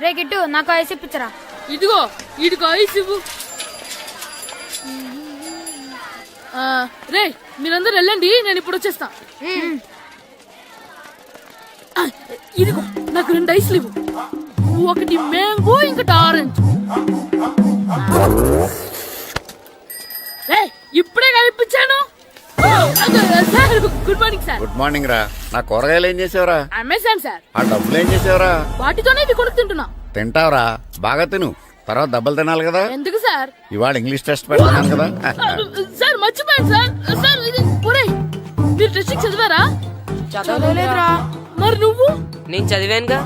రే గిట్టు నాకు ఐస్ ఇప్పించరా. ఇదిగో ఇదిగో ఐస్ ఇవ్వు. రే మీరందరూ వెళ్ళండి, నేను ఇప్పుడు వచ్చేస్తా. ఇదిగో నాకు 2 ఐస్లు ఇవ్వు. ఒకటి మ్యాంగో ఇంకటి ఆరెంజ్. ఇప్పుడే ఇప్పించాను. Good morning sir. Good morning రా. నా కూరగాయలు ఏం చేసావురా? Amazon sir. ఆ డబ్బులు ఏం చేసావురా? వాటితోనే ఇవి కొనుక్కు తింటున్నా. తింటావురా, బాగా తిను, తర్వాత దెబ్బలు తినాలి కదా. ఎందుకు సార్? ఇవాళ ఇంగ్లీష్ టెస్ట్ పెడతాను కదా. సార్ మర్చిపోయాను సార్. సార్ ఇది మీరు టెస్టింగ్ చదివారా? చదవలేదురా. మరి నువ్వు? నేను చదివానుగా.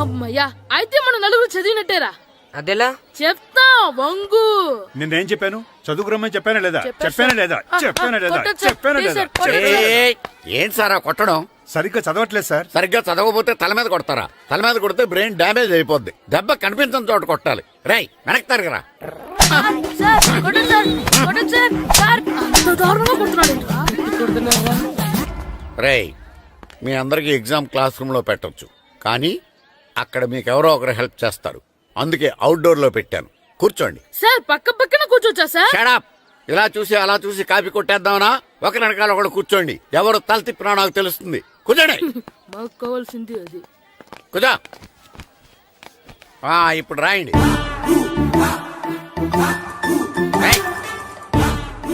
అమ్మయ్యా, అయితే మన నలుగురు చదివినట్టేరా. అదెలా? చెప్తా వంగు. నేనేం చెప్పాను? చదువుకురమ్మని చెప్పానా లేదా? ఏంటి సార్ కొట్టడం? సరిగ్గా చదవట్లేదు సార్. సరిగ్గా చదవకపోతే తల మీద కొడతారా? తల మీద కొడితే బ్రెయిన్ డ్యామేజ్ అయిపోద్ది. దెబ్బ కనిపించిన చోట కొట్టాలి. రై వెనక్కి తరగరా. రేయ్, మీ అందరికి ఎగ్జామ్ క్లాస్ రూమ్ లో పెట్టొచ్చు, కానీ అక్కడ మీకు ఎవరో ఒకరు హెల్ప్ చేస్తారు. అందుకే అవుట్డోర్ లో పెట్టాను. కూర్చోండి. సార్ పక్క పక్కన కూర్చోచ్చా సార్? షడప్. ఇలా చూసి అలా చూసి కాపీ కొట్టేద్దామనా? ఒకరి వెనకాల ఒకడు కూర్చోండి. ఎవరు తల తిప్పినా నాకు తెలుస్తుంది. కూర్చోండి. మాకు కావాల్సింది అది. కూర్చో. ఇప్పుడు రాయండి.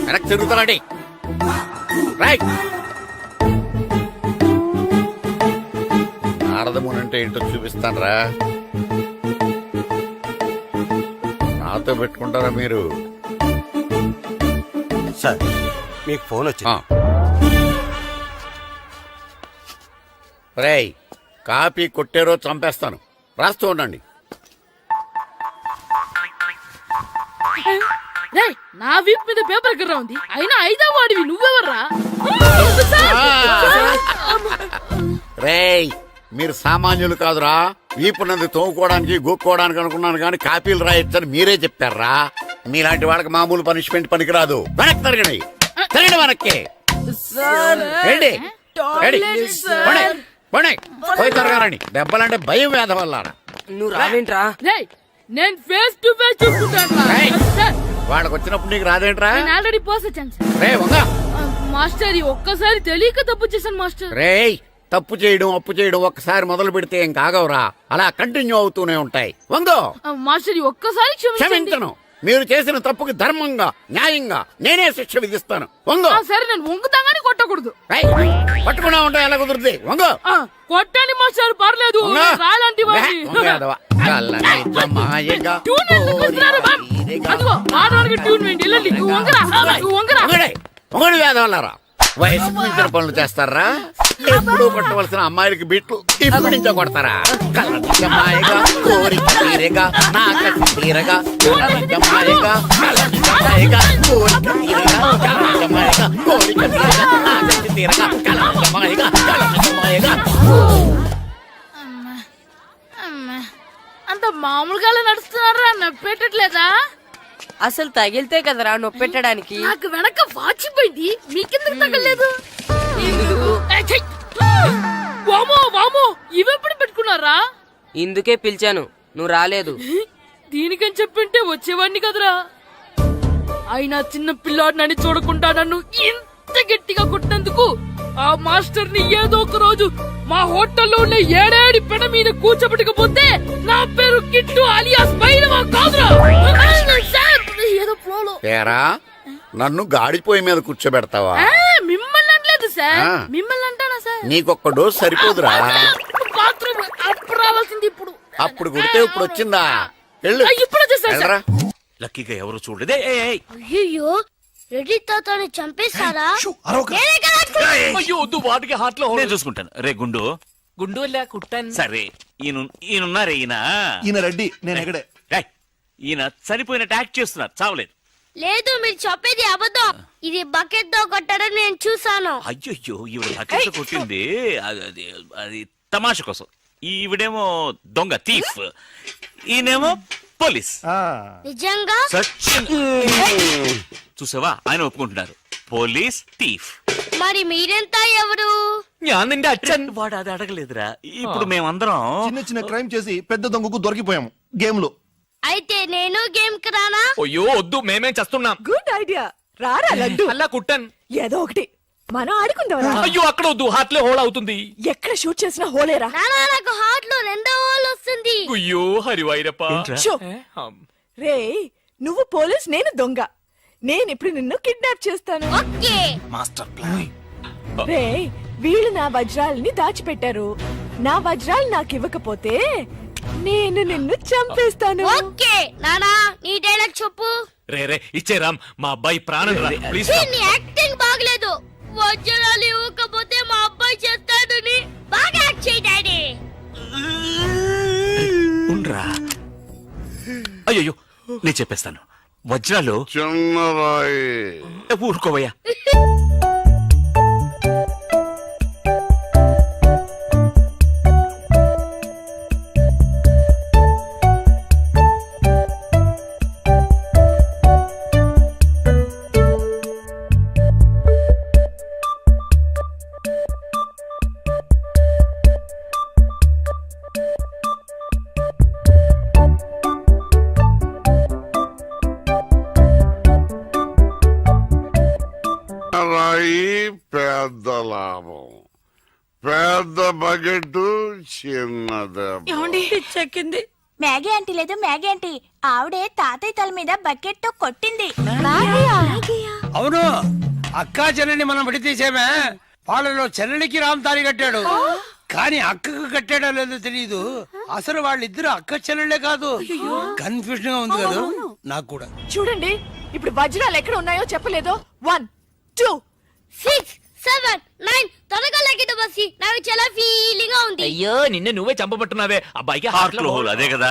వెనక్కి తిరుగుతానండి. రైట్. నారదమునంటే ఏంటో చూపిస్తాను రా. నాతో పెట్టుకుంటారా మీరు? సార్ మీకు ఫోన్ వచ్చింది. రేయ్, కాపీ కొట్టారో చంపేస్తాను. రాస్తూ ఉండండి. నా వీప్ మీద పేపర్ ఎక్కడ ఉంది? అయినా 5వ వాడివి నువ్వెవర్రా? రేయ్, మీరు సామాన్యులు కాదురా. వీపునంది తోముకోవడానికి గోక్కోవడానికి అనుకున్నాను, కానీ కాపీలు రాయొచ్చని మీరే చెప్పారా. మీలాంటి వాళ్ళకి మామూలు పనిష్మెంట్ పనికిరాదు. వెనక్కి తిరగండి. తిరగండి వెనక్కి. పోయి తిరగారండి. దెబ్బలంటే భయం వేద వల్ల. నువ్వు రావేంట్రా? నేను ఫేస్ టు ఫేస్ చూసుకుంటాను. వాళ్ళకి వచ్చినప్పుడు నీకు రాదేంట్రా? ఆల్రెడీ పోస్ వచ్చాను సార్. రే వంగా. మాస్టర్ ఒక్కసారి తెలియక తప్పు చేశాను మాస్టర్. రేయ్, తప్పు చేయడం అప్పు చేయడం ఒక్కసారి మొదలు పెడితే ఏం కాగవరా. అలా కంటిన్యూ అవుతూనే ఉంటాయి. వందో. మాస్టర్ ఒక్కసారి క్షమించను. మీరు చేసిన తప్పుకి ధర్మంగా న్యాయంగా నేనే శిక్ష విధిస్తాను. వంగో. సరే, నేను వంగుతాగానే కొట్టకూడదు. పట్టుకున్నా ఉంటా ఎలా కుదురుతుంది? వంగో. కొట్టండి మాస్టర్, పర్లేదు. రాలంటి వేదవల్లారా. వయసు మించిన పనులు చేస్తారా? ఎప్పుడు కొట్టవలసిన అమ్మాయిలకి బిట్లు ఇప్పుడు నుంచో కొడతారా? కళ్ళనిజమాయగా కోరిక తీరగా నా కసి తీరగా కళ్ళనిజమాయగా కళ్ళనిజమాయగా కోరిక తీరగా కళ్ళనిజమాయగా కోరిక తీరగా నా కసి తీరగా కళ్ళనిజమాయగా కళ్ళనిజమాయగా. అంత మామూలుగా నడుస్తున్నారా? నొప్పెట్టట్లేదా? అసలు తగిలితే కదరా నొప్పెట్టడానికి. నాకు వెనక వాచిపోయింది, మీకెందుకు తగలేదు? వామో వామో, ఇవెప్పుడు పెట్టుకున్నారా? ఇందుకే పిలిచాను, నువ్వు రాలేదు. దీనికని చెప్పింటే వచ్చేవాడిని కదరా. అయినా చిన్న పిల్లాడినని చూడకుండా నన్ను ఇంత గట్టిగా కొట్టినందుకు ఆ మాస్టర్ ని ఏదో ఒక రోజు మా హోటల్లో ఉన్న 7 పెడ మీద కూర్చోబెట్టకపోతే నా పేరు కిట్టు అలియాస్ బైరవా కాదురా. ఏదో ఫ్లోలో. ఏరా, నన్ను గాడిపోయి మీద కూర్చోబెడతావా? మిమ్మల్ని అనలేదు సార్. మిమ్మల్ని అంటానా సార్? నీకొక్క డోసు సరిపోదురా. బాత్రూమ్ అప్పుడు రావాల్సింది ఇప్పుడు. అప్పుడు కొడితే ఇప్పుడు వచ్చిందా? ఇప్పుడు వచ్చేసారా? లక్కీగా ఎవరు చూడలేదే. అయ్యో, రెడ్డి తాతని చంపేస్తారా? వాటికి హార్ట్ లో నేను చూసుకుంటాను. రే గుండు. గుండు కుట్టాను. సరే, ఈయనున్నారే. ఈయన రెడ్డి, నేను ఎక్కడే. ఈయన చనిపోయినట్టు యాక్ట్ చేస్తున్నారు, చావలేదు. లేదు, మీరు చెప్పేది అబద్ధం. ఇది బకెట్ తో కొట్టడం నేను చూసాను. అయ్యో, ఈవిడ బకెట్ కొట్టింది అది తమాషా కోసం. ఈవిడేమో దొంగ థీఫ్, ఈయనేమో పోలీస్. నిజంగా చూసావా, ఆయన ఒప్పుకుంటున్నారు. Police thief. మరి మీరెంత ఎవరు? ഞാൻ നിന്റെ അച്ഛൻ వాడు అది అడగలేదురా ఇప్పుడు మేమందరం చిన్న చిన్న క్రైమ్ చేసి పెద్ద దొంగకు దొరికిపోయాము గేమ్ లో. అయితే నేను గేమ్ కి రానా? అయ్యో వద్దు మేమేం చేస్తున్నాం. Good idea. రారా లడ్డు. అల్లా కుట్టన్. ఏదో ఒకటి మనం ఆడుకుందాం. అయ్యో అక్కడ వద్దు హార్ట్లే హోల్ అవుతుంది. ఎక్కడ షూట్ చేసినా హోలేరా. నానా నాకు హార్ట్ లో రెండో హోల్ వస్తుంది. అయ్యో హరివైరప్ప. షో. రే నువ్వు పోలీస్, నేను దొంగ. నేను ఇప్పుడు నిన్ను కిడ్నాప్ చేస్తాను. ఓకే. Master plan. రే వీళ్ళు నా వజ్రాలని దాచిపెట్టారు. నా వజ్రాలు నాకు ఇవ్వకపోతే నేను నిన్ను చంపేస్తాను. ఓకే నానా నీ డైలాగ్ చెప్పు. రే రే ఇచ్చే రామ్ మా అబ్బాయి ప్రాణం రా ప్లీజ్. నీ యాక్టింగ్ బాగలేదు. వజ్రాలు ఇవ్వకపోతే మా అబ్బాయి చేస్తాడని బాగా యాక్ట్ చేయి డాడీ. ఉండ్రా అయ్యో నేను చెప్పేస్తాను వజ్రాలు చిన్నరాయి. ఊరుకోవయ్యా రాయి పెద్ద లాభం, పెద్ద బకెట్ చిన్నది. చెక్కింది. మ్యాగీ ఆంటీ లేదు మ్యాగీ ఆంటీ, ఆవిడే తాతయ్య తల మీద బకెట్ తో కొట్టింది. అవును అక్కా చెల్లెని మనం విడితీసేమే. వాళ్ళలో చెల్లెలికి రామ్ తాళి కట్టాడు, కానీ అక్కకు కట్టాడో లేదో తెలియదు. అసలు వాళ్ళిద్దరు అక్క చెల్లెళ్ళే కాదు. కన్ఫ్యూజన్ గా ఉంది కదా నాకు కూడా. చూడండి ఇప్పుడు వజ్రాలు ఎక్కడ ఉన్నాయో చెప్పలేదు. 1 2 6 7 9 త్వరగా లెక్కిట బస్సి. నాకు చాలా ఫీలింగ్ గా ఉంది. అయ్యో నిన్ను నువ్వే చంపబట్టున్నావే. అబ్బాయికి హార్ట్ లో హోల్ అదే కదా.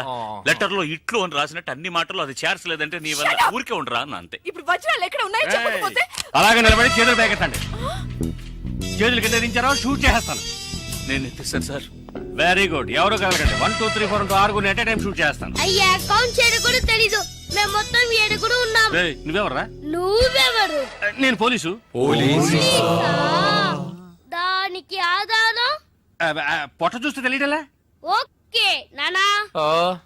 లెటర్ లో ఇట్లు అని రాసినట్టు అన్ని మాటలు అది చేర్చలేదంటే నీ వల్ల ఊరికే ఉండరా అన్న అంతే. ఇప్పుడు వజ్రాలు ఎక్కడ ఉన్నాయో చెప్పకపోతే అలాగే నిలబడి చేతులు పేకెత్తండి. చేతులు కింద దించారో షూట్ చేస్తాను. నేను ఎత్తిస్తాను సార్. Very good. ఎవరు కలగండి. 1 2 3 4 6 ఎట్ టైం షూట్ చేస్తాను. అయ్యా కౌంట్ చేయడం కూడా తెలీదు. మేము మొత్తం 7 ఉన్నాం. నువ్వెవర్రా? నువ్వెవరు? నేను పోలీసు. పోలీసా? దానికి ఆధారం? పొట్ట చూస్తే తెలియటలా. ఓకే నానా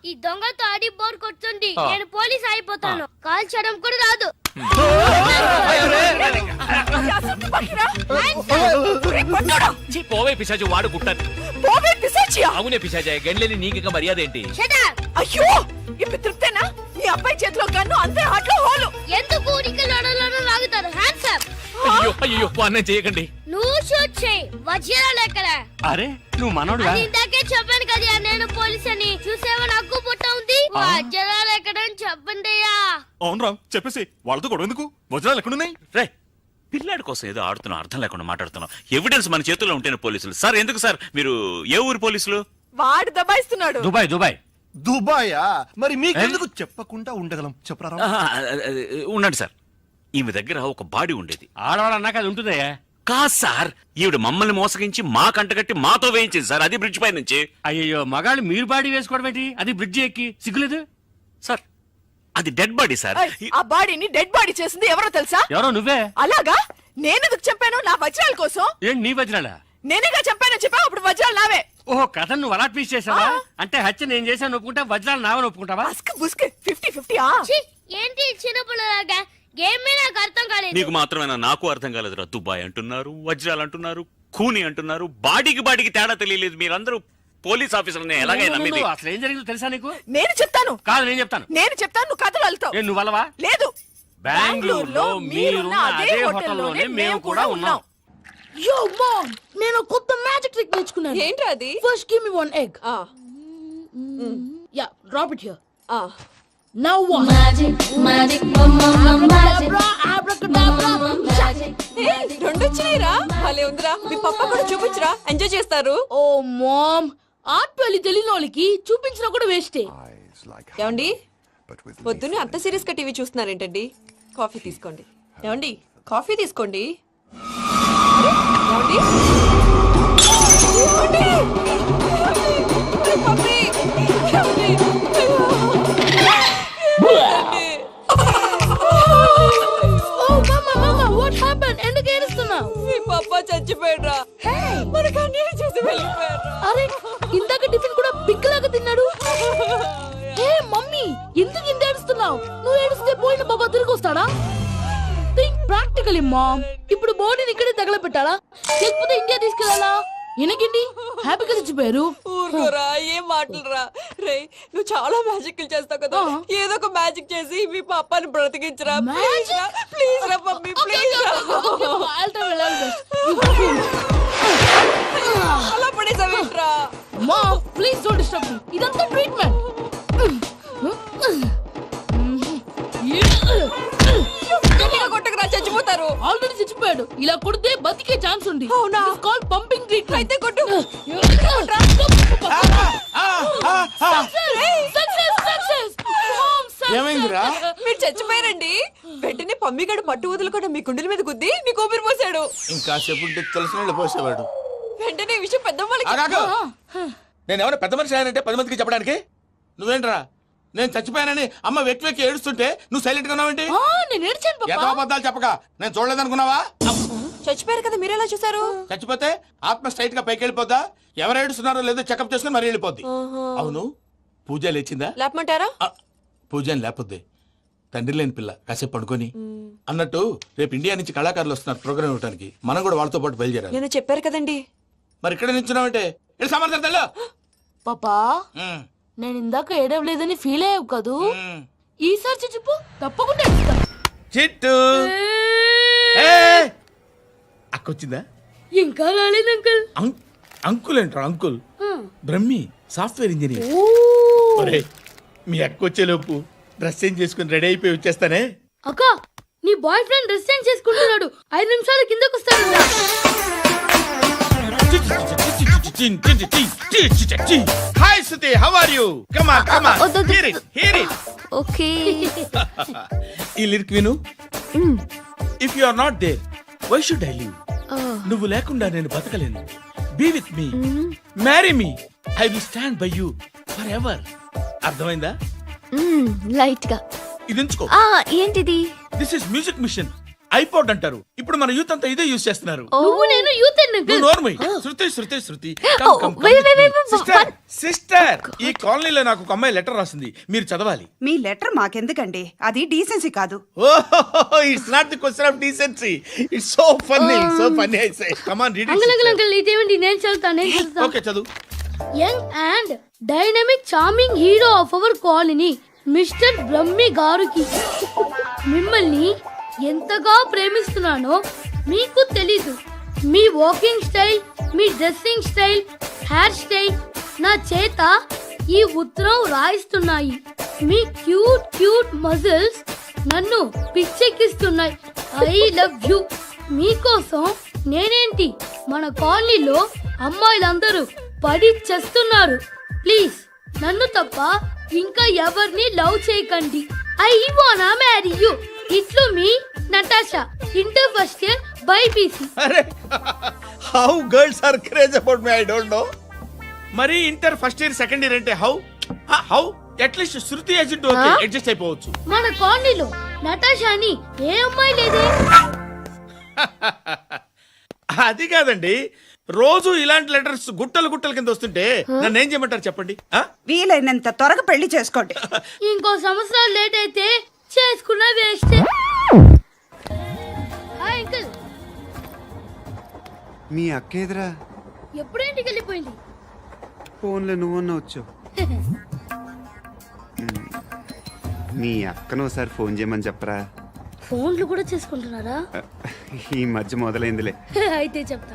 ఈ దొంగతో ఆడి బోర్ కొడుతుంది. నేను పోలీస్ అయిపోతాను. కాల్ చేయడం కూడా రాదు. పోవే పిశాచి వాడు కుట్టన్. పోవే పిశాచియా? అవునే పిశాచి గండ్లేని నీకు మర్యాద ఏంటి? Shut up. అయ్యో ఇప్పుడు తృప్తేనా? నీ అబ్బాయి చేతిలో గన్ను, అంతే హాట్లో హోలు. ఎందుకు ఊరికి లడలను లాగుతారు? Hands up. అయ్యో అయ్యో అన్నం చేయకండి. నువ్వు షూట్ చేయి. వజ్రాలు ఎక్కడ? అరే నువ్వు మనోడు. అది ఇందాకే చెప్పాను కదా నేను పోలీస్ అని. చూసేవా నాకు పుట్ట ఉంది. వజ్రాలు ఎక్కడ అని చెప్పండి అయ్యా. అవును రామ్ చెప్పేసి వాళ్ళతో గొడవ ఎందుకు? వజ్రాలు ఎక్కడున్నాయి? రే పిల్లాడి కోసం ఏదో ఆడుతున్నాం, అర్థం లేకుండా మాట్లాడుతున్నాం. ఎవిడెన్స్ మన చేతుల్లో ఉంటేనే పోలీసులు. సార్ ఎందుకు సార్ మీరు ఏ ఊరు పోలీసులు? వాడు దబాయిస్తున్నాడు. Dubai Dubai. దుబాయా? మరి మీకెందుకు చెప్పకుండా ఉండగలం చెప్పరా? ఉండండి సార్. ఈమె దగ్గర ఒక బాడీ ఉండేది. ఆడవాళ్ళు అన్నాక అది ఉంటుందయ్యా. కాదు సార్, ఈవిడ మమ్మల్ని మోసగించి మా కంటగట్టి మాతో వేయించింది సార్. అది బ్రిడ్జ్ పై నుంచి. అయ్యో మగాళ్ళు మీరు బాడీ వేసుకోవడం ఏంటి? అది బ్రిడ్జ్ ఎక్కి సిగ్గులేదు సార్ అది డెడ్ బాడీ సార్. ఆ బాడీని డెడ్ బాడీ చేసింది ఎవరో తెలుసా? ఎవరో నువ్వే. అలాగా? నేనెందుకు చంపాను? నా వజ్రాల కోసం. ఏంటి నీ వజ్రాలా? నేనేగా చంపానని చెప్పావు, అప్పుడు వజ్రాలు నావే. ఓహో కథ నువ్వు అలా ట్వీస్ట్ చేసావా? అంటే హత్య నేను చేశాను ఒప్పుకుంటా, వజ్రాలు నావని ఒప్పుకుంటావా? బస్క్ బుస్క్ 50-50. ఛీ, ఏంటి చిన్నపిల్లలాగా? గేమ్ నాకు అర్థం కాలేదు. నీకు మాత్రమేనా? నాకు అర్థం కాలేదురా. దుబాయ్ అంటున్నారు, వజ్రాలు అంటున్నారు, ఖూని అంటున్నారు. బాడీకి తేడా తెలియలేదు. మీరందరూ పోలీస్ ఆఫీసర్ని ఎలాగైనా నమ్మింది. అసలు ఏం జరిగిందో తెలుసా నీకు? నేను చెప్తాను. కాదు నేను చెప్తాను. నువ్వు కథలు వెళ్తావు. నువ్వు వల్లవా? లేదు. బెంగళూరులో మీరున్న అదే హోటల్లోనే మేము కూడా ఉన్నాం. యో మామ్, నేను కొత్త మ్యాజిక్ ట్రిక్ నేర్చుకున్నాను. ఏంట్రా అది? First give me 1 egg. Yeah, drop it here. Now what? Magic, magic, abracadabra, abracadabra, magic. రెండు వచ్చినాయిరా. భలే ఉందిరా. మీ పప్ప కూడా చూపించరా, ఎంజాయ్ చేస్తారు. ఓ మామ్, ఆర్ట్ పెళ్లి తెలియని వాళ్ళకి చూపించినా కూడా వేస్టే. ఏమండి పొద్దున్నే అంత సీరియస్ గా టీవీ చూస్తున్నారేంటండి? కాఫీ తీసుకోండి. ఏమండి కాఫీ తీసుకోండి. ఏమండి? ఏమండి? పప్పి! ఏమండి? Oh mama, mama, what happened? ఎందుకు ఏడుస్తున్నావు? మీ పాప వావ్, నువ్వు ఏడిస్తే పోయిన బాబా తిరిగి వస్తాడా? Think practically mom. ఇప్పుడు బాడీని ఇక్కడే తగలబెట్టాలా లేకపోతే ఇండియా తీసుకెళ్ళాలా? ఎనకండి హ్యాపీగా చచ్చిపోయారు. ఊరుకోరా, ఏం మాటలురా. రే, నువ్వు చాలా మ్యాజిక్ చేస్తావు కదా, ఏదో ఒక మ్యాజిక్ చేసి మీ పాపాని బ్రతికించరా. ప్లీజ్ రా మమ్మీ, ప్లీజ్ రా. అలా పడేసావేంట్రా? Mom please don't disturb me. ఇదంతా ట్రీట్మెంట్. కొట్టకరా, చచ్చిపోతారు. ఆల్రెడీ చచ్చిపోయాడు. ఇలా కొడితే బతికే ఛాన్స్ ఉంది. అవునా? Call pumping treatment. అయితే కొట్టు. ఏమైందిరా? మీరు చచ్చిపోయారండి. వెంటనే పమ్మిగాడు పట్టు వదులుకుండా మీ గుండెల మీద గుద్ది మీకు ఊపిరి పోసాడు. ఇంకా చెప్పుంటే తెలిసిన పోసేవాడు. వెంటనే ఈ విషయం పెద్ద నేను ఎవరైనా పెద్ద మనిషి ఆయనంటే 10 మందికి చెప్పడానికి నువ్వేంట్రా? నేను చచ్చిపోయానని అమ్మ వెక్కి వెక్కి ఏడుస్తుంటే నువ్వు సైలెంట్ గా ఉన్నావేంటి? నేను ఏడ్చాను ఎంతో పాపా. అబద్ధాలు చెప్పక నేను చూడలేదనుకున్నావా? చచ్చిపోయారు కదా, మీరెలా చూసారు? చచ్చిపోతే ఆత్మ స్ట్రైట్ గా పైకి వెళ్ళిపోద్దా? ఎవరు ఏడుస్తున్నారో లేదో చెకప్ చేసుకుని మరీ వెళ్ళిపోద్ది. అవును, పూజ లేచిందా? లేపమంటారా? పూజ అని లేకపోద్ది. తండ్రి లేని పిల్ల కాసేపు పడుకొని అన్నట్టు రేపు ఇండియా నుంచి కళాకారులు వస్తున్నారు ప్రోగ్రామ్ ఇవ్వడానికి. మనం కూడా వాళ్ళతో పాటు బయలుదేరాలి. నేను చెప్పారు కదండి. మరి ఇక్కడ నిల్చున్నావంటే సమాధానం పాపా నేను ఇందాక ఏడవలేదని ఫీల్ అయ్యావు కదూ. ఈసారి చచ్చిపో, తప్పకుండా ఏడుస్తా. చిట్టు అక్కొచ్చిందా? ఇంకా రాలేదు అంకుల్. అంకుల్ ఏంట్రా అంకుల్? Brahmi software engineer. మీ అక్క వచ్చేలోపు డ్రెస్ చేంజ్ చేసుకుని రెడీ అయిపోయి వచ్చేస్తానే. అక్క, నీ బాయ్ ఫ్రెండ్ డ్రెస్ చేంజ్ చేసుకుంటున్నాడు. 5 నిమిషాలు కిందకు వస్తాడు. Hi Suthi, how are you? Come on come on, hear it hear it. Okay. ఈ లిరిక్ విను. If you are not there why should I live? నువ్వు లేకుండా నేను బతకలేను. Be with me, marry me, I will stand by you forever. అర్థమైందా? Light గా. ఇది ఉంచుకో. ఏంటిది? This is music machine. IPod అంటారు. ఇప్పుడు మన యూత్ అంతా ఇదే యూజ్ చేస్తున్నారు. నువ్వు నేను యూత్ నోర్మై. శృతి శృతి శృతి. సిస్టర్, ఈ కాలనీలో నాకు ఒక అమ్మాయి లెటర్ రాసింది, మీరు చదవాలి. మీ లెటర్ మాకెందుకండి, అది డీసెన్సీ కాదు. It's not the question of decency. It's so funny, so funny. I say come on read it. Uncle ఇదేంటి? నేను చదువుతాను. ఓకే చదువు. Young and dynamic charming hero of our colony mister Brahmi గారికి మిమ్మల్ని ఎంతగా ప్రేమిస్తున్నానో మీకు తెలీదు. మీ వాకింగ్ స్టైల్, మీ డ్రెస్సింగ్ స్టైల్, హెయిర్ స్టైల్ నా చేత ఈ ఉత్తరం రాయిస్తున్నాయి. మీ క్యూట్ క్యూట్ మజిల్స్ నన్ను పిచ్చెక్కిస్తున్నాయి. I love you. మీకోసం నేనేంటి, మన కాలనీలో అమ్మాయిలందరూ పడి చేస్తున్నారు. ప్లీజ్ నన్ను తప్ప ఇంకా ఎవరిని లవ్ చేయకండి. ఐ వానా మ్యారీ యూ. ఇట్లు మీ Natasha, inter first year BiPC. అరే, how girls are craze about me I don't know. మరి inter first year second year అంటే how how at least Shruti agent okay adjust అయిపోవచ్చు. మన కాలనీలో నటాషా అని ఏ అమ్మాయి లేదే. అది కాదండి, రోజు ఇలాంటి లెటర్స్ గుట్టలు గుట్టల కింద వస్తుంటే నన్ను ఏం చేయమంటారు చెప్పండి? వీలైనంత త్వరగా పెళ్లి చేసుకోండి. ఇంకో సంవత్సరాలు లేట్ అయితే చేసుకున్న వేస్ట్. Hi uncle. మీ అక్క ఎదురా? ఎప్పుడు ఇంటికి వెళ్ళిపోయింది? ఫోన్లో నువ్వన్నా వచ్చావు. మీ అక్కను ఒకసారి ఫోన్ చేయమని చెప్పరా. ఫోన్లు కూడా చేసుకుంటున్నారా? ఈ మధ్య మొదలైందిలే. అయితే చెప్తా.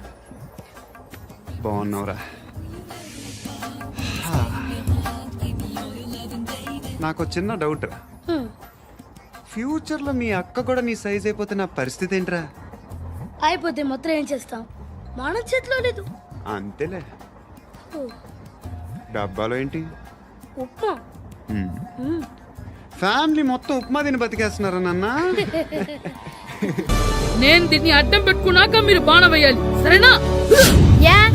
బాగున్నావురా? నాకు చిన్న డౌట్ రా. ఫ్యూచర్ లో మీ అక్క కూడా నీ సైజ్ అయిపోతే నా పరిస్థితి ఏంట్రా? అయిపోతే మాత్రం ఏం చేస్తాం, మన చేతిలో లేదు. అంతేలే. డబ్బాలో ఏంటి? ఉప్మా. ఫ్యామిలీ మొత్తం ఉప్మా తిని బతికేస్తున్నారా నాన్న? నేను దీన్ని అడ్డం పెట్టుకున్నాక మీరు బాణ వేయాలి, సరేనా?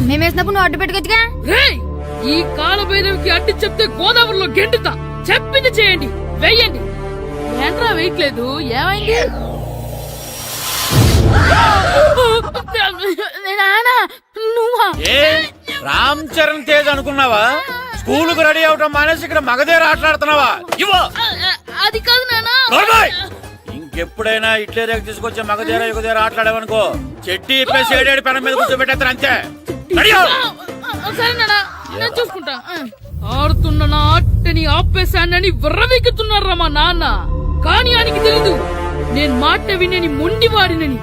మేము వేసినప్పుడు నువ్వు అడ్డు పెట్టుకోవచ్చుగా. రేయ్, ఈ కాలభైరవికి అడ్డు చెప్తే గోదావరిలో గెంటుతా. చెప్పింది చేయండి, వెయ్యండి. ఏంట్రా వేయట్లేదు, ఏమైంది? నువ్వా? రామ్ చరణ్ తేజ్ అనుకున్నావా? స్కూల్ కు రెడీ అవటం మానేసి ఇక్కడ మగధీర ఆటలాడుతున్నావా? ఇవ్వ అది కాదు నానా. ఇంకెప్పుడైనా ఇట్లే రేపు తీసుకొచ్చి మగధీర యుగధీర ఆటలాడేవనుకో చెట్టి ఇప్పేసి ఏడేడు పెనం మీద కూర్చోబెట్టేస్తారు అంతే. సరే నానా, నేను చూసుకుంటా. ఆడుతున్న నా ఆటని ఆపేశానని విర్రవీగుతున్నారా మా నాన్న. కానీ ఆయనకి తెలీదు నేను మాట వినని మొండివాడినని.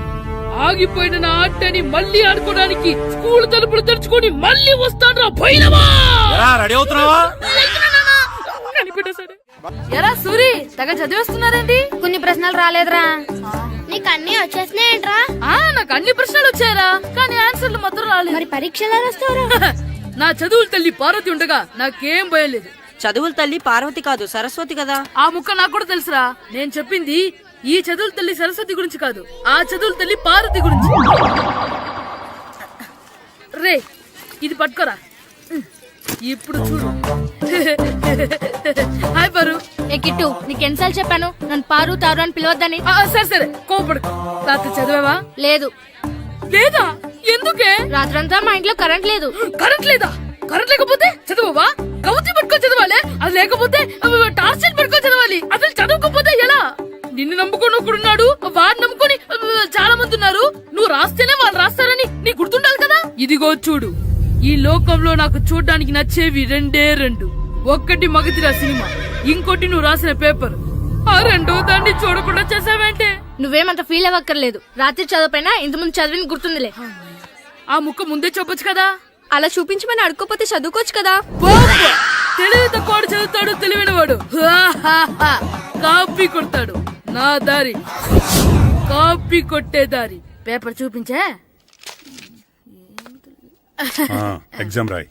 ఆగిపోయిన నా ఆటని మళ్ళీ ఆడుకోవడానికి స్కూల్ తలుపులు తెరుచుకొని మళ్ళీ వస్తాను రా భైరవా. రెడీ అవుతున్నావా? ఎరా సూరి, తెగ చదివేస్తున్నారండి. కొన్ని ప్రశ్నలు రాలేదురా. నీకు అన్ని వచ్చేసినాయంట్రా? నాకు అన్ని ప్రశ్నలు వచ్చాయరా, కానీ ఆన్సర్లు మాత్రం రాలేదు. మరి పరీక్షలు రాస్తావురా? నా చదువుల తల్లి పార్వతి ఉండగా నాకేం భయం లేదు. చదువుల తల్లి పార్వతి కాదు సరస్వతి కదా. ఆ ముక్క నాకు కూడా తెలుసురా. నేను చెప్పింది ఈ చదువుల తల్లి సరస్వతి గురించి కాదు, ఆ చదువుల తల్లి పార్వతి గురించి. రే, ఇది పట్టుకోరా. ఇప్పుడు చూడు. హాయ్ పారు. ఏ కిట్టు, నీకు ఎన్నిసార్లు చెప్పాను నన్ను పారు తారు అని పిలవద్దని? సరే సరే, కోపడుకో. రాత్రి చదివావా? లేదు. లేదా? ఎందుకే? రాత్రంతా మా ఇంట్లో కరెంట్ లేదు. కరెంట్ లేదా? కరెంట్ లేకపోతే చదవవా? కవతి పట్టుకొని చదవాలి. అది లేకపోతే టార్చ్ లైట్ పట్టుకొని చదవాలి. అసలు చదవకపోతే ఎలా? నిన్ను నమ్ముకొని ఒకడున్నాడు, వాడిని నమ్ముకొని చాలా మంది ఉన్నారు. నువ్వు రాస్తేనే వాళ్ళు రాస్తారని నీ గుర్తుండాలి కదా. ఇదిగో చూడు, ఈ లోకంలో నాకు చూడడానికి నచ్చేవి రెండే రెండు. ఒక్కటి మగధీర సినిమా, ఇంకోటి నువ్వు రాసిన పేపర్. ఆ రెండో దాన్ని చూడకుండా చేసావేంటే? నువ్వేమంత ఫీల్ అవ్వక్కర్లేదు. రాత్రి చదవపోయినా ఇంతకుముందు చదివిన గుర్తుందిలే. ఆ ముక్క ముందే చెప్పొచ్చు కదా. అలా చూపించమని అడుక్కోపోతే చదువుకోవచ్చు కదా. తెలివి తక్కువ చదువుతాడు, తెలివైన వాడు కాపీ కొడతాడు. నా దారి కాపీ కొట్టే దారి. పేపర్ చూపించే. ఎగ్జామ్ రాయి.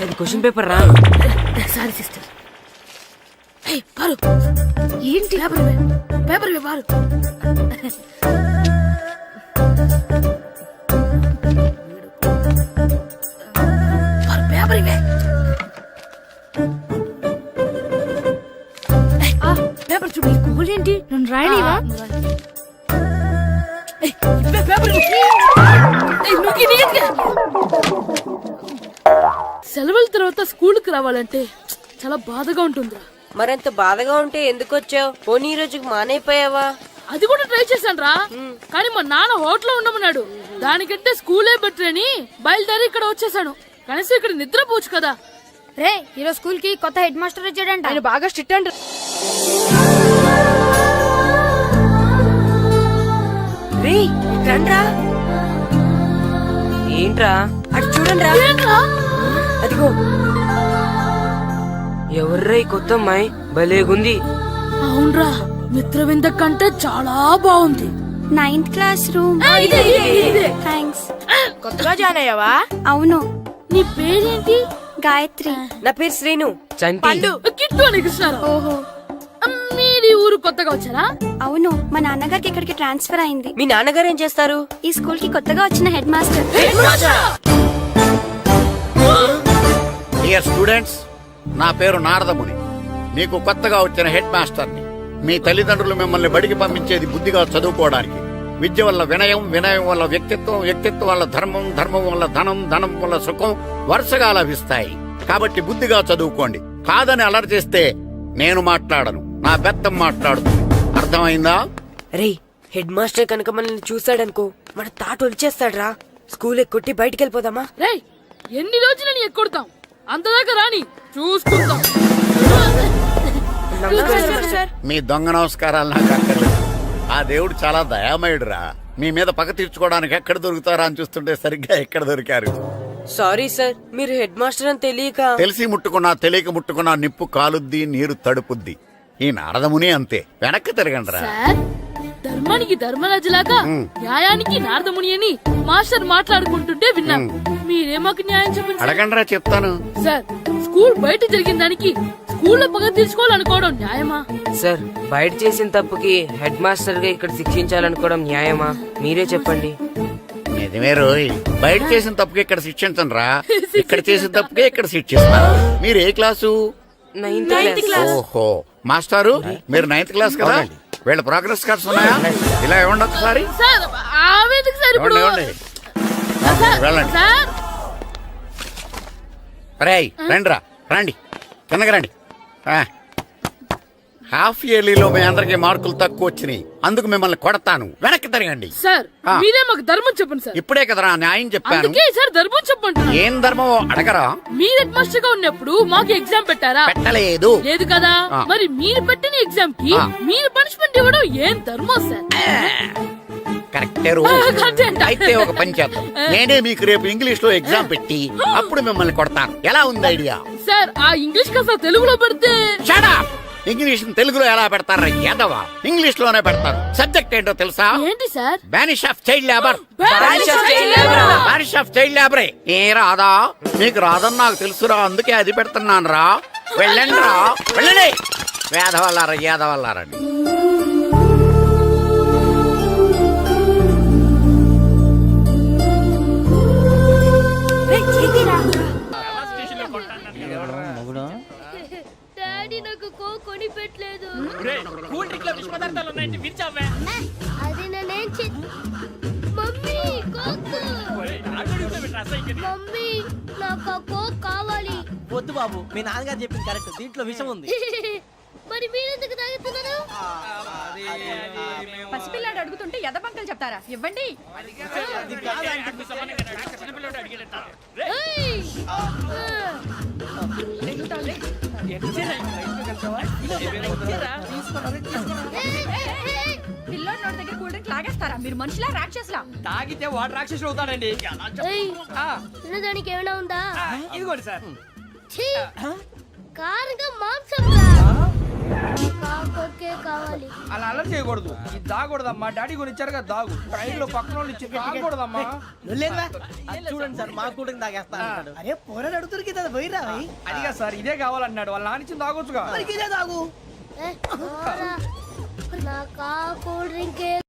అది క్వశ్చన్ పేపర్ రా. Sorry sister. పారు, ఏంటి పేపర్ పారు. పేపర్ ఇవే. పేపర్ చూడు. స్కూల్ ఏంటి నన్ను రాయలేవా? సెలవుల తర్వాత స్కూల్ కి రావాలంటే చాలా బాధగా ఉంటుందిరా. మరంత బాధగా ఉంటే ఎందుకు వచ్చావు? పోనీ ఈ రోజుకి మానైపోయావా? అది కూడా ట్రై చేశాను రా, కానీ మా నాన్న హోటల్లో ఉండమన్నాడు. దానికంటే స్కూలే బెటర్ అని బయలుదేరి ఇక్కడ వచ్చేసాను. కనీసం ఇక్కడ నిద్రపోవచ్చు కదా. రే, ఈరోజు స్కూల్ కి కొత్త హెడ్ మాస్టర్ వచ్చాడంట. ఆయన బాగా స్ట్రిక్ట్ అంట. ఏంట్రా అటు చూడండి రా. అదిగో ఎవర్రా ఈ కొత్త అమ్మాయి? భలేగుంది. అవునరా, మిత్రవింద కంటే చాలా బాగుంది. 9th class room. థ్యాంక్స్. కొత్తగా జాయిన్ అయ్యావా? అవును. నీ పేరేంటి? గాయత్రి. నా పేరు శ్రీను. చంటి. కిట్టు అని కృష్ణారావు. ఓహో, మీరు ఊరు కొత్తగా వచ్చారా? అవును, మా నాన్నగారికి ఇక్కడికి ట్రాన్స్ఫర్ అయింది. మీ నాన్నగారు ఏం చేస్తారు? ఈ స్కూల్ కి కొత్తగా వచ్చిన హెడ్ మాస్టర్. డియర్ స్టూడెంట్స్, నా పేరు నారదముని. మీకు కొత్తగా వచ్చిన హెడ్ మాస్టర్ని. మీ తల్లిదండ్రులు మిమ్మల్ని బడికి పంపించేది బుద్ధిగా చదువుకోవడానికి. విద్య వల్ల వినయం, వినయం వల్ల వ్యక్తిత్వం, వ్యక్తిత్వం వల్ల ధర్మం, ధర్మం వల్ల ధనం, ధనం వల్ల సుఖం వరుసగా లభిస్తాయి. కాబట్టి బుద్ధిగా చదువుకోండి. కాదని అలర్ చేస్తే నేను మాట్లాడను, నా బెత్తం మాట్లాడుతుంది. అర్థమైందా? రే, హెడ్ మాస్టర్ కనుక మనల్ని చూసాడనుకో మన తాట వచ్చేస్తాడ్రా. స్కూల్ ఎక్కొట్టి బయటికి వెళ్ళిపోదామా? రే, ఎన్ని రోజులు నీ ఎక్కొడతాం? అంతదాకా రాని చూసుకుందాం. మీ దొంగ నమస్కారాలు నాకు అక్కర్లేదు. ఆ దేవుడు చాలా దయామయుడురా. మీ మీద పగ తీర్చుకోవడానికి ఎక్కడ దొరుకుతారా అని చూస్తుంటే సరిగ్గా ఎక్కడ దొరికారు. సారీ సార్, మీరు హెడ్ మాస్టర్ అని తెలియక. తెలిసి ముట్టుకున్నా తెలియక ముట్టుకున్నా నిప్పు కాలుద్ది, నీరు తడుపుద్ది. ఈ నారదముని అంతే. వెనక్కి తిరగండిరా. సార్, ధర్మానికి ధర్మరాజులాగా న్యాయానికి నారదముని అని మాస్టర్ మాట్లాడుకుంటుంటే విన్నాం. మీరే మాకు న్యాయం చెప్పండి. అడగండిరా, చెప్తాను. సార్, స్కూల్ బయట జరిగిన దానికి స్కూల్లో పగ తీర్చుకోవాలనుకోవడం న్యాయమా? సార్, బయట చేసిన తప్పుకి హెడ్ మాస్టర్ గా ఇక్కడ శిక్షించాలనుకోవడం న్యాయమా? మీరే చెప్పండి. నిజమే రోయ్, బయట చేసిన తప్పుకి ఇక్కడ శిక్షించను రా. ఇక్కడ చేసిన తప్పుకే ఇక్కడ శిక్షిస్తారు. మీరు ఏ క్లాసు? 9th class. ఓహో, మాస్టారు మీరు 9th క్లాస్ కదా. వీళ్ళ ప్రోగ్రెస్ కార్డ్స్ ఉన్నాయా? ఇలా ఇవ్వండి ఒకసారి. సార్, ఆవేదకు సార్ ఇప్పుడు. వెళ్ళండి. సార్, రేయ్, రండిరా, రండి. కిందకి రండి. హాఫ్ ఇయర్లీలో మీ అందరికి మార్కులు తక్కువ వచ్చినాయి, అందుకు మిమ్మల్ని కొడతాను. వెనక్కి తిరగండి. సార్ ఆ. మీరే మాకు ధర్మం చెప్పండి సార్. ఇప్పుడే కదరా న్యాయం చెప్పాను. అందుకే సార్ ధర్మం చెప్పండి. ఏం ధర్మం అడగరా? మీరు హెడ్ మాస్టర్ గా ఉన్నప్పుడు మాకు ఎగ్జామ్ పెట్టారా? పెట్టలేదు. లేదు కదా. ఆ. మరి మీరు పెట్టిన ఎగ్జామ్ కి ఆ. మీరు పనిష్మెంట్ ఇవ్వడం ఏం ధర్మం సార్? కరెక్టే రూల్. కరెక్టే అంట. అయితే ఒక పని చేద్దాం, నేనే మీకు రేపు ఇంగ్లీష్ లో ఎగ్జామ్ పెట్టి అప్పుడు మిమ్మల్ని కొడతాను. ఎలా ఉంది ఐడియా? సార్ ఆ ఇంగ్లీష్ కాస్త తెలుగులో పెడితే. Shut up! ఇంగ్లీష్ తెలుగులో ఎలా పెడతారా యాదవా? ఇంగ్లీష్ లోనే పెడతారు. సబ్జెక్ట్ ఏంటో తెలుసా? ఏంటి sir? Banish of child labour. Banish of child labor. Banish of child లేబరే. ఏ రాదా? మీకు రాదని నాకు తెలుసురా, అందుకే అది పెడుతున్నాను రా. వెళ్ళండి రా, వెళ్ళండి. వేదవల్లారా యాదవల్లారండి. డాడీ నాకు కోక్ కొని పెట్టలేదు. అది నేనేం మమ్మీ కోక్. మమ్మీ నాకు ఆ కోక్ కావాలి. వద్దు బాబు, మీ నాన్నగారు చెప్పింది కరెక్ట్, దీంట్లో విషయం ఉంది. మరి మీరెందుకు తాగుతున్నారు? పసిపిల్లాడు అడుగుతుంటే ఎదబంకలు చెప్తారా? ఇవ్వండి. ఏయ్! పిల్లోడి నోటి దగ్గర కూల్ డ్రింక్ లాగేస్తారా? మీరు మనుషులా రాక్షసులా? తాగితే వాడు రాక్షసులు అవుతాడండి. ఏయ్! తినడానికి ఏమైనా ఉందా? ఇదిగోండి సార్. ఛీ! కారంగా మాంసం రా. కోకే కావాలి. అలా అల్లరి చేయకూడదు. ఇది దాగకూడదమ్మా. డాడీ కొని ఇచ్చారు కదా, దాగు. ట్రైన్ లో పక్కన వాళ్ళు ఇచ్చి తాగకూడదమ్మా. చూడండి సార్, మా కూడా తాగేస్తా. అరే పోరాడు అడుగుతారు కదా, పోయిరా. అదిగా సార్, ఇదే కావాలన్నాడు. వాళ్ళ నానిచ్చింది తాగొచ్చుగా. ఇదే తాగు. ఏ, పోరా. నాకు ఆ కూల్ డ్రింకే